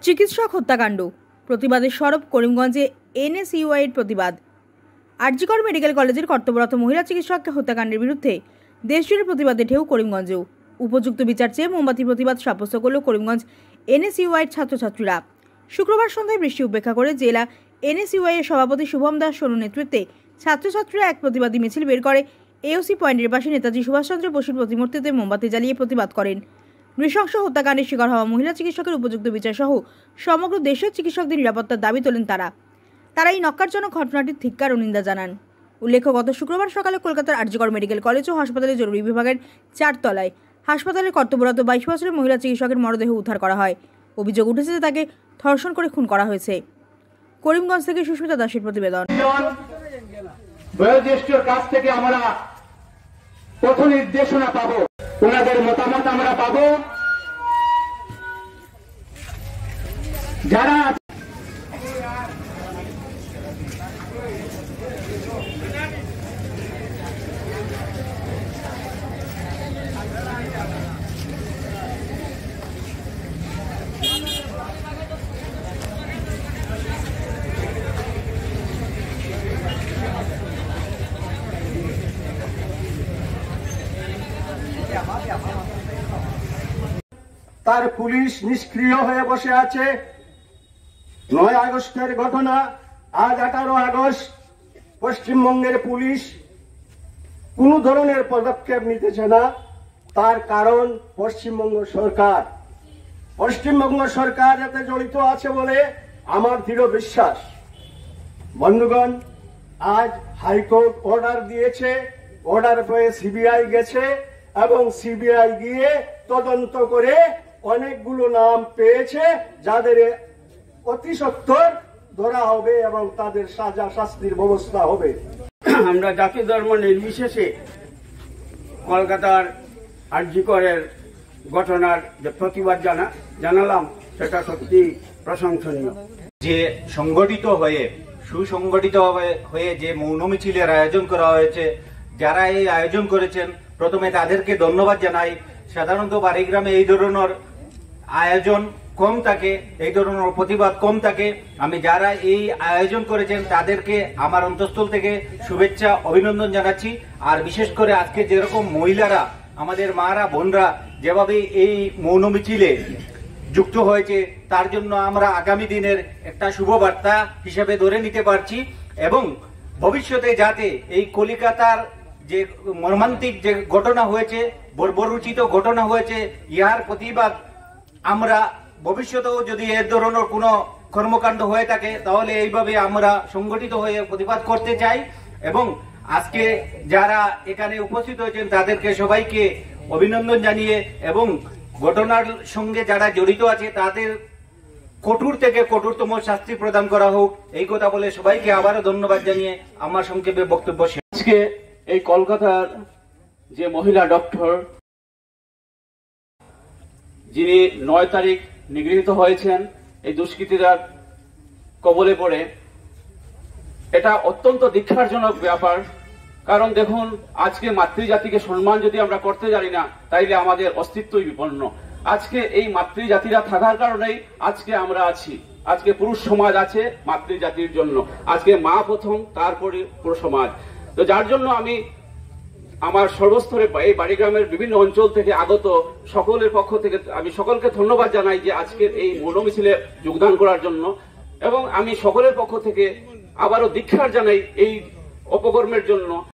চিকিৎসক হত্যাকাণ্ড প্রতিবাদে সরব করিমগঞ্জে এনএসইউআই এর প্রতিবাদ। আরজিকর মেডিকেল কলেজের কর্তব্যরত মহিলা চিকিৎসককে হত্যাকাণ্ডের বিরুদ্ধে দেশজুড়ে প্রতিবাদে ঢেউ করিমগঞ্জেও। উপযুক্ত বিচার চেয়ে মোমবাতি প্রতিবাদ সাব্যস্ত করল করিমগঞ্জ এনএসইউআই এর ছাত্রছাত্রীরা। শুক্রবার সন্ধ্যায় বৃষ্টি উপেক্ষা করে জেলা এনএসইউআই এর সভাপতি শুভম দাস সোনুর নেতৃত্বে ছাত্রছাত্রীরা এক প্রতিবাদী মিছিল বের করে এওসি পয়েন্টের পাশে নেতাজি সুভাষচন্দ্র বসুর প্রতিমূর্তিতে মোমবাতি জ্বালিয়ে প্রতিবাদ করেন। নৃশংস হত্যাকাণ্ডের শিকার হওয়া মহিলা চিকিৎসকের উপযুক্ত বিচার সহ সমগ্র দেশের চিকিৎসকদের নিরাপত্তার দাবি তোলেন তারা এই নক্কারজনক ঘটনাটির ধিক্কার ও নিন্দা জানান। উল্লেখ্য, গত শুক্রবার সকালে কলকাতার আরজিকর মেডিকেল কলেজ ও হাসপাতালের জরুরি বিভাগের 4 তলায় হাসপাতালের কর্তব্যরত 22 বছরের মহিলা চিকিৎসকের মরদেহ উদ্ধার করা হয়। অভিযোগ উঠেছে যে তাকে ধর্ষণ করে খুন করা হয়েছে। করিমগঞ্জ থেকে সুস্মিতা দাসের প্রতিবেদন। বয়োজ্যেষ্ঠর কাছ থেকে আমরা পথ নির্দেশনা পাবো, ওনাদের মতামত আমরা পাবো। যারা তার পুলিশ নিষ্ক্রিয় হয়ে বসে আছে। 9 আগস্টের ঘটনা, আজ 18 আগস্ট পশ্চিমবঙ্গের পুলিশ কোন ধরনের পদক্ষেপ নিতেছে না। তার কারণ পশ্চিমবঙ্গ সরকার এতে জড়িত আছে বলে আমার দৃঢ় বিশ্বাস। বন্ধুগণ, আজ হাইকোর্ট অর্ডার দিয়েছে, অর্ডার পেয়ে সিবিআই গেছে এবং সিবিআই গিয়ে তদন্ত করে অনেকগুলো নাম পেয়েছে যাদের অতি সত্বর ধরা হবে এবং তাদের সাজা শাস্তির ব্যবস্থা হবে। আমরা জাতি ধর্ম নির্বিশেষে কলকাতার আরজিকরের ঘটনার যে প্রতিবাদ জানালাম, সেটা সত্যি প্রশংসনীয়। যে সংগঠিত হয়ে সুসংগঠিত হয়ে যে মৌন মিছিলের আয়োজন করা হয়েছে, যারা এই আয়োজন করেছেন প্রথমে তাদেরকে ধন্যবাদ জানাই। সাধারণত বাড়িগ্রামে এই ধরনের আয়োজন কম থাকে, এই ধরনের প্রতিবাদ কম থাকে। আমি যারা এই আয়োজন করেছেন তাদেরকে আমার অন্তঃস্থল থেকে শুভেচ্ছা অভিনন্দন জানাচ্ছি। আর বিশেষ করে আজকে যেরকম মহিলারা, আমাদের মারা বোনরা যেভাবে এই মৌন মিছিলে যুক্ত হয়েছে, তার জন্য আমরা আগামী দিনের একটা শুভ বার্তা হিসেবে ধরে নিতে পারছি। এবং ভবিষ্যতে যাতে এই কলিকাতার যে মর্মান্তিক যে ঘটনা হয়েছে, বর্বরোচিত ঘটনা হয়েছে, ইহার প্রতিবাদ আমরা ভবিষ্যতেও যদি এর ধরনের কোনো কর্মকাণ্ড হয়ে থাকে তাহলে এইভাবে আমরা সংগঠিত হয়ে প্রতিবাদ করতে চাই। এবং আজকে যারা এখানে উপস্থিত হয়েছেন তাদেরকে সবাইকে অভিনন্দন জানিয়ে এবং ঘটনার সঙ্গে যারা জড়িত আছে তাদের কঠোর থেকে কঠোরতম শাস্তি প্রদান করা হোক, এই কথা বলে সবাইকে আবারও ধন্যবাদ জানিয়ে আমার সংক্ষেপে বক্তব্য শেষ। আজকে এই কলকাতার যে মহিলা ডক্টর যিনি 9 তারিখ নিগৃহীত হয়েছেন এই দুষ্কৃতীদের কবলে পড়ে, এটা অত্যন্ত ধিক্কারজনক ব্যাপার। কারণ দেখুন, আজকে মাতৃজাতিকে সম্মান যদি আমরা করতে জানি না, তাইলে আমাদের অস্তিত্বই বিপন্ন। আজকে এই মাতৃজাতিরা থাকার কারণেই আজকে আমরা আছি। আজকে পুরুষ সমাজ আছে মাতৃজাতির জন্য, আজকে মা প্রথম, তারপরে পুরো সমাজ। তো যার জন্য আমি আমার সর্বস্তরে এই বাড়িগ্রামের বিভিন্ন অঞ্চল থেকে আগত সকলের পক্ষ থেকে আমি সকলকে ধন্যবাদ জানাই যে আজকের এই মৌন মিছিলে যোগদান করার জন্য। এবং আমি সকলের পক্ষ থেকে আবারও ধিক্কার জানাই এই অপকর্মের জন্য।